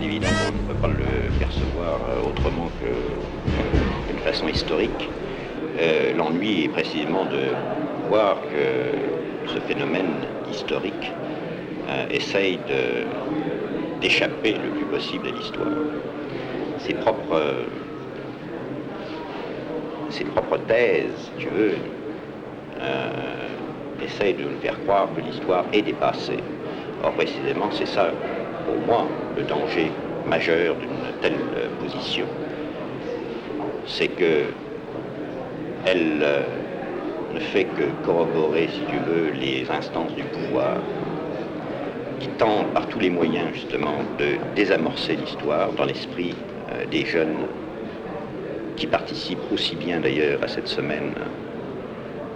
évident qu'on ne peut pas le percevoir autrement que d'une façon historique. L'ennui est précisément de voir que ce phénomène historique essaye d'échapper le plus possible à l'histoire. Ses propres thèses, si tu veux, essayent de nous faire croire que l'histoire est dépassée. Or, précisément, c'est ça, pour moi, le danger majeur d'une telle position. C'est que elle ne fait que corroborer, si tu veux, les instances du pouvoir qui tentent par tous les moyens, justement, de désamorcer l'histoire dans l'esprit des jeunes qui participent aussi bien, d'ailleurs, à cette semaine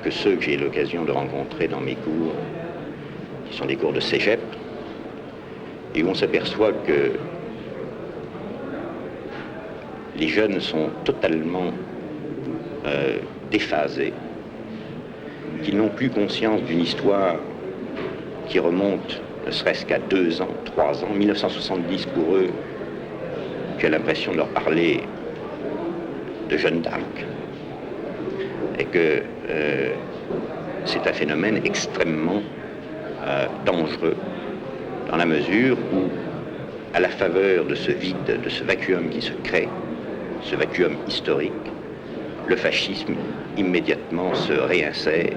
que ceux que j'ai l'occasion de rencontrer dans mes cours, qui sont des cours de cégep, et où on s'aperçoit que les jeunes sont totalement déphasés, qu'ils n'ont plus conscience d'une histoire qui remonte ne serait-ce qu'à 2 ans, 3 ans. 1970 pour eux, j'ai l'impression de leur parler de Jeanne d'Arc, et que c'est un phénomène extrêmement dangereux, dans la mesure où, à la faveur de ce vide, de ce vacuum qui se crée, ce vacuum historique, le fascisme immédiatement se réinsère,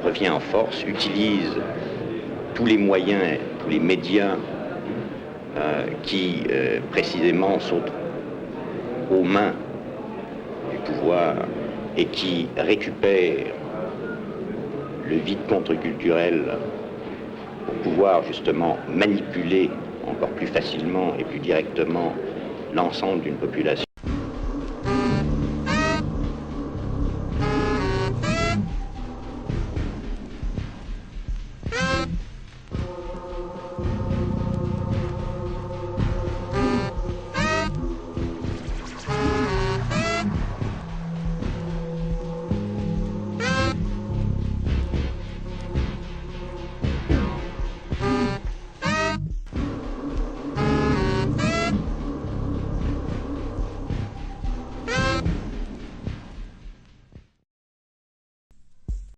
revient en force, utilise tous les moyens, tous les médias qui précisément sont aux mains du pouvoir et qui récupèrent le vide contre-culturel pour pouvoir justement manipuler encore plus facilement et plus directement l'ensemble d'une population.